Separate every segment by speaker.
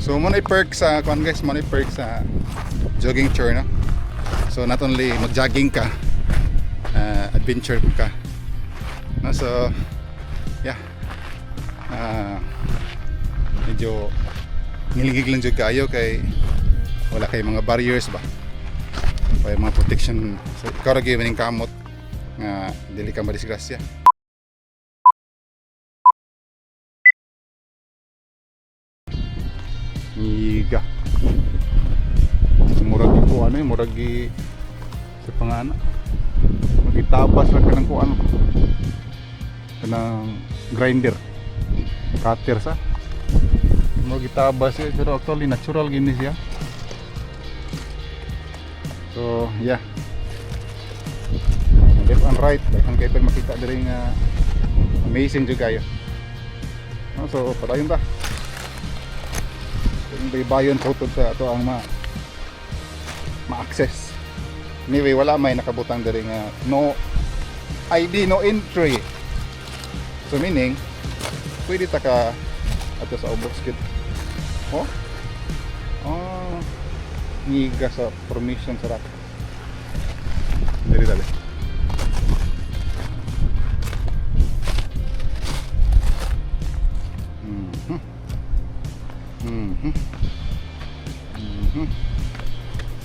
Speaker 1: So muna perk sa kuan guys, muna perk sa jogging tour, no. So not only mag-jogging ka, adventure ka, no. So yeah, medyo ngiligig lang jud kayo kay wala kay mga barriers ba, may mga protection. So ikaw ra gyud maning kamot nga dili ka madisgrasya. Iga murag ko ano yung murag sa pangana magitabas lang kanang ko ano kanang grinder cutter sa magitabas siya, pero actually natural gini siya. So yeah, left and right daghang kay makita diri nga amazing jud kayo. So padayon ta yung baybayon sa utod sa ito ang ma-access. Anyway, wala may nakabutang diri nga no ID, no entry. So meaning pwede ta ka ato sa ubos kid. Oh ngiga sa permission sa rak diri dali.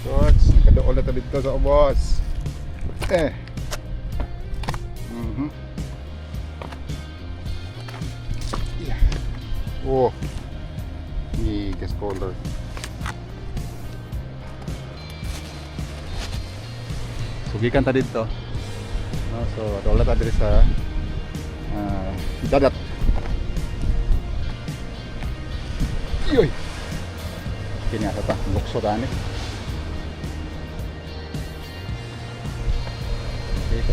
Speaker 1: Boss, nakadool na dito sa boss. Yeah. Oh. Ni gas color. Sugikan ta dito. No, so dool ta diri sa dadat. Iyoy. Kini ata bukso dani. Okay.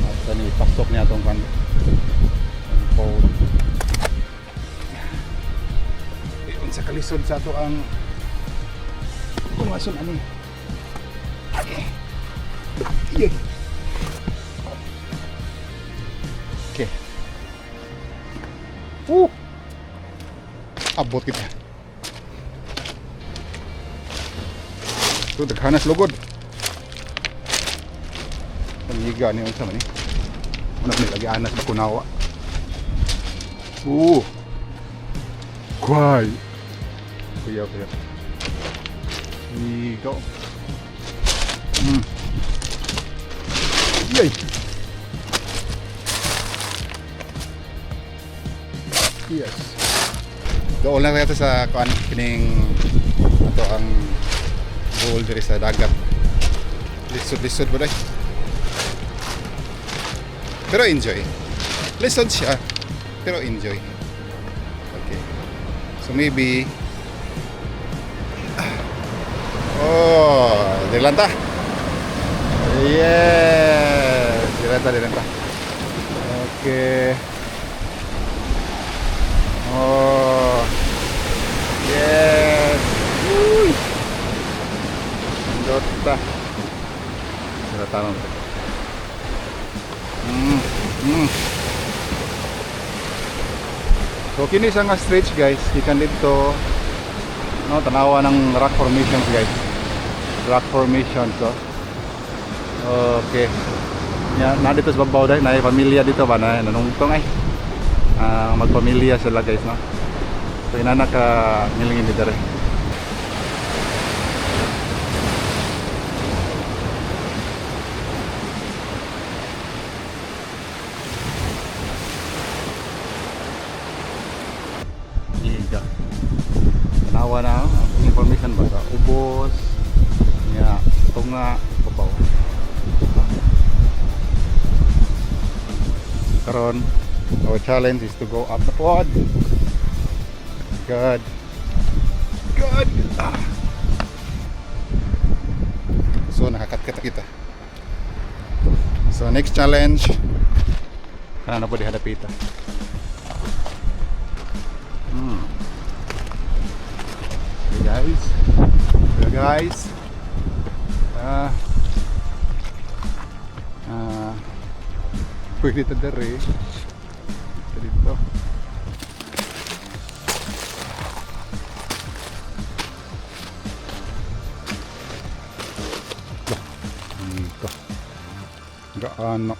Speaker 1: At ni pasok niya itong kan phone. Ayun sa kalisod sa ito ang pumason ani. Okay. Abot kita. Ito daghanas lugod. Paniga ni unsa man ni. Una ni lagi anas ba kunawa. Kway. Kuya. Igo. Yay. Yes. Doon lang natin sa kuan kining ato ang goal diri sa dagat. Lisod ba day? Pero enjoy. Lisod siya, pero enjoy. Okay. So maybe dilanta. Yes, dilanta. Okay. Yes. Dota. Sudah tanam. So kini sa nga stretch guys, ikan dito no tanawa ng rock formations guys. Rock formation so. Okay. Ya, na dito sa babaw dai, na pamilya dito ba na nanungtong ay. Magpamilya sila guys no. So inana ka ngilingin dito rin. Tanawa na ang information ba sa ubos nga tunga babaw. Karon our challenge is to go up the pod. Good. So nakakat kita. So next challenge kana na po dihadapi ita. Guys, pwede ito dari dito. gaano.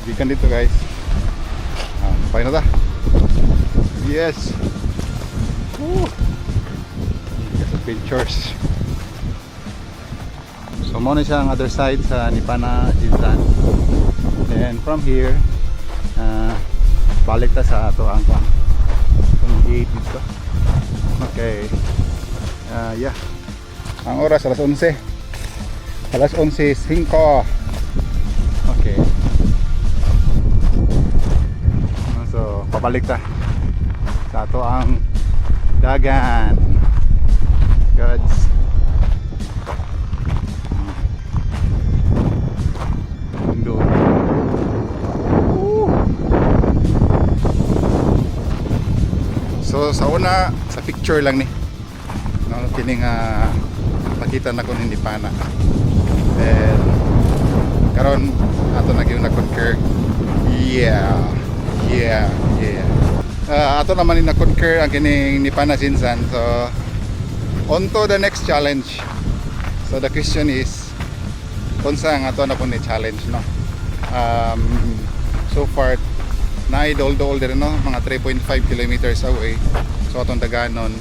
Speaker 1: Bikan dito guys. Sampai na ta. Yes. Yes, adventures. So mo na siya ang other side sa Nipana Jinsan. And from here, balik ta sa ato ang gate dito. Okay. Yeah. Ang oras alas 11. Alas 11:05. Okay. So, pabalik ta sa ato ang dagan. Gods. Mundo. So, sa una, sa picture lang ni. No, kining nakita na ko ni Nipana. Then, karon ato na gyud na-concur. Yeah. Ato naman ni na-concur ang kining Nipana Jinsan. So, on to the next challenge. So, the question is, kunsa ang ato na po ni challenge, no? So far, na-idol-dol din, no? Mga 3.5 kilometers away. So, atong daganon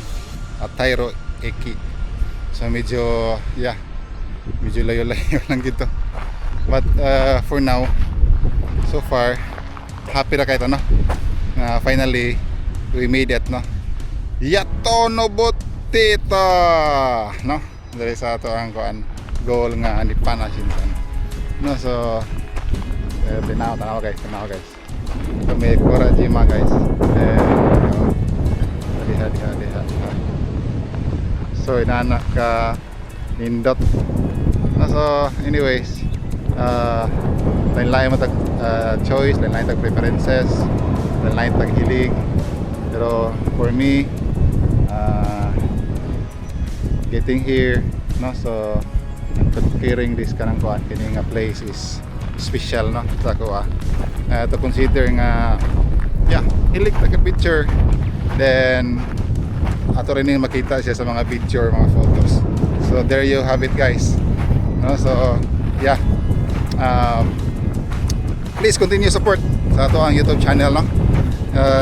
Speaker 1: at Tairo Eki. So, medyo layo-layo lang dito. But, for now, so far, happy na kayo, no? Finally we made it, no? Yato no botita, no? Dari sa ato ang goal nga Nipana Jinsan, no? So tanaw guys. So may Korajima guys. Lihat. So inaanak ka nindot. So anyways, lain-lain matag choice, lain-lain tag preferences, lain-lain tag hilig. Pero for me, getting here, no, so conquering this kanang kuan kining place is special, no, sa ko to consider nga hilig tag picture, then ato rin yung makita siya sa mga picture, mga photos. So there you have it guys, no? So please continue support sa ato ang YouTube channel, no?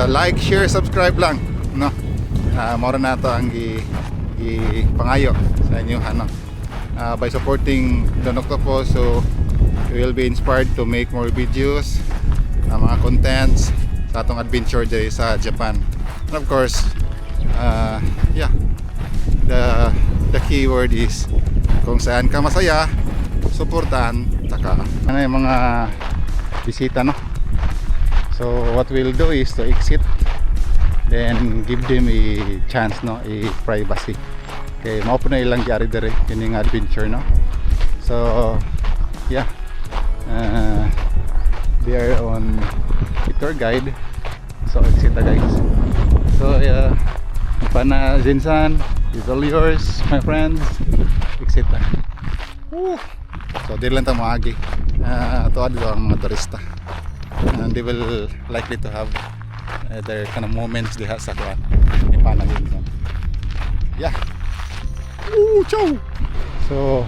Speaker 1: Like, share, subscribe lang, no? Mora na ito ang pangayo sa inyo, ano? By supporting Don Octopus, so you will be inspired to make more videos, mga contents sa atong adventure dito sa Japan. And of course, the keyword is kung saan ka masaya, suportahan taka ano yung mga bisita, no? So what we'll do is to exit, then give them a chance, no, a privacy. Okay, mao po na ilang gyari dire kining adventure, no? So they are on a tour guide, so exit na guys. So Nipana Jinsan is all yours, my friends. Exit na. So di lang ta maagi. Tuwa dito ang mga turista. And they will likely to have their kind of moments diha sa kuan Nipana Jinsan. Ciao. So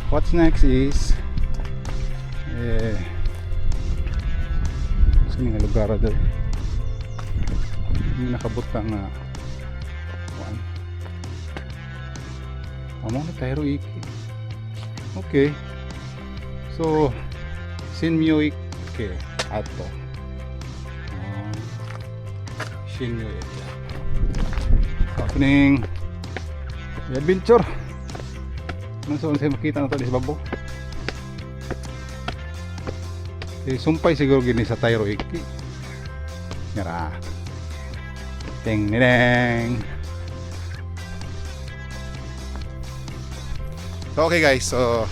Speaker 1: what's next is sino nga lugar daw. Hindi nakabutang kuan. Amo na Tairo Eki. Okay. So Shinmyo Eki ato. Shinmyo Eki. Opening adventure. Nasa unsay makita na to sa babo. Sumpay siguro gini sa Tairo Eki. Ngara. Ting neng. So okay guys, so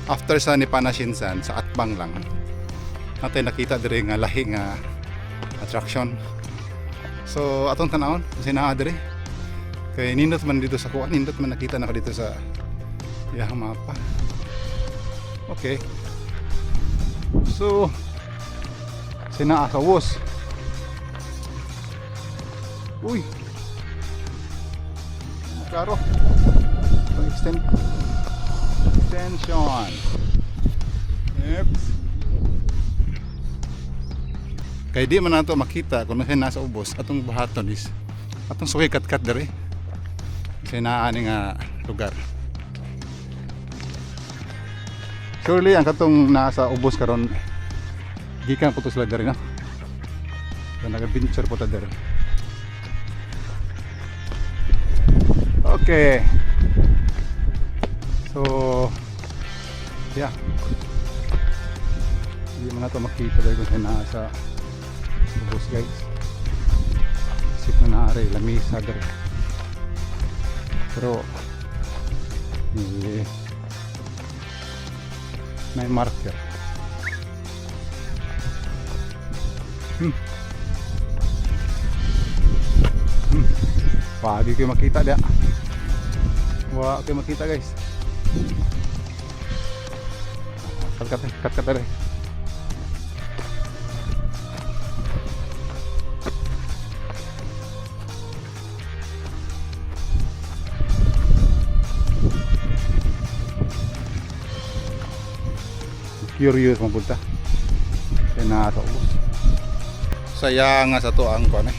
Speaker 1: after sa Nipana Jinsan, sa Atbang lang natin nakita dire nga lahi nga attraction. So atong tanawon kasi naa dire kay nindot man dito sa kuan, nindot man nakita nako dito sa mapa. Okay, so sina asawos Uy. Klaro. Extension. Yep. Kaya di man nato makita kung nasa ubos atong bahaton is atong suhay kat-kat dere sa inaani nga lugar. Surely ang katong nasa ubos karon gikan po to sila dere no. So nag-adventure po ta dere. Okay. So yeah. Hindi man nato makita dere kung nasa ubos guys. Isip na naari lamisa dere. Pero may marker. Pagi kayo makita dia. Wah, kayo makita guys. Kat dere. Curious mo punta. Kaya nasa ubos. Saya nga sa to ang kuan eh.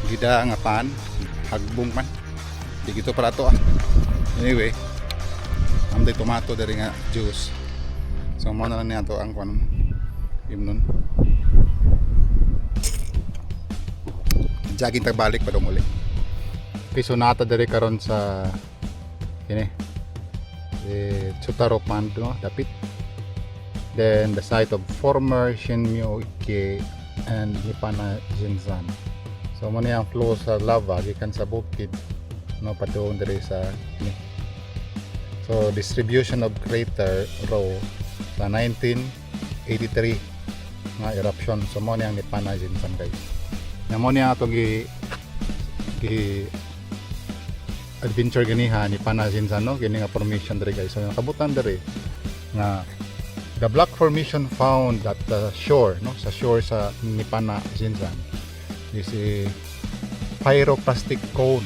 Speaker 1: Gida nga pan, hagbong man. Di gito para to ah. Anyway, amday tomato dari nga juice. So mo na lang niya to ang kuan. Imnon. Jogging tagbalik pa daw muli. Piso nata dari karon sa kini. Tsutaro Pond no, dapit. Then the site of former Shinmyo-ike and Nippana Jinzan. So mo ang flow sa lava gikan sa bukid no padung diri sa ini. So distribution of crater row sa 1983 nga eruption. So mo ang Nippana Jinzan guys. Na mo ato gi adventure ganiha Nippana Jinzan no kini nga formation diri guys. So nakabutan diri nga the black formation found at the shore, no, sa shore sa Nippana Jinzan is a pyroclastic cone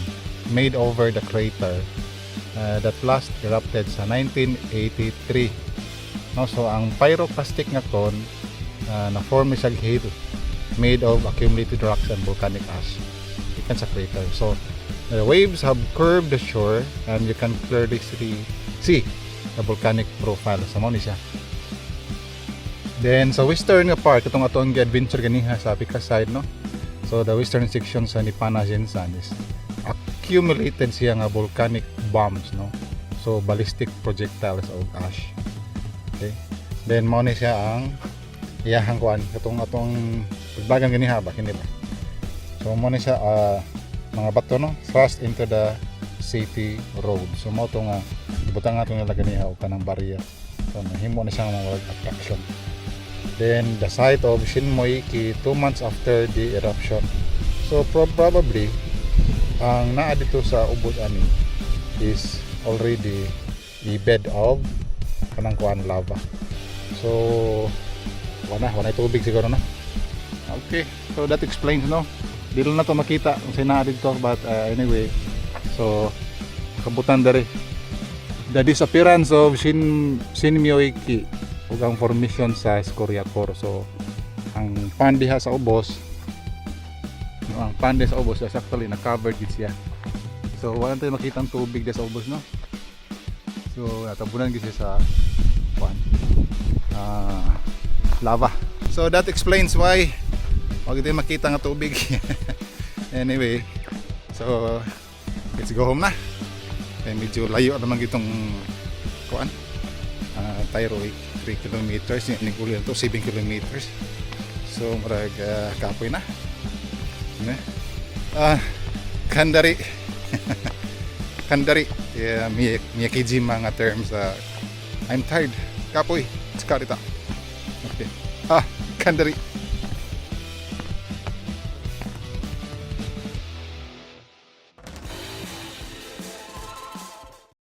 Speaker 1: made over the crater that last erupted sa 1983. No, so ang pyroclastic nga cone na form is a hill made of accumulated rocks and volcanic ash ikan sa crater. So the waves have curved the shore and you can clearly see the volcanic profile sa mo ni siya. Then sa western nga part katong atong gi-adventure ganiha sa Pika side no. So the western section sa Nippana Jinzan is accumulated siya nga volcanic bombs no. So ballistic projectiles of ash. Okay. Then mao ni siya ang iyahang kuan katong atong pagbagang ganiha ba kini ba. So mao ni siya mga bato no thrust into the city road. So mao to nga ibutang ato nila ganiha og kanang barya. So mahimo na siya mga attraction. Then the site of Shinmyo-ike 2 months after the eruption. So probably ang naa dito sa ubos ani is already the bed of kanang kuan lava. So wala tubig siguro no. Okay, so that explains no. Dili na to makita kung saan naa dito but anyway. So kabutan dere the disappearance of Shinmyo-ike ug ang formation sa Scoria Core. So ang pan diha sa ubos no, ang pan diha sa ubos is actually na covered gid siya. So wala tayo makita ang tubig diha sa ubos no. So natabunan gid siya sa pan lava. So that explains why wag tayo makita nga tubig. Anyway, so let's go home na. Medyo layo naman gitong kuan Thyroid 3 kilometers yung ulit to 7 kilometers. So marag kapoy na kandari miyakiji mga terms I'm tired kapoy tsaka dito okay kandari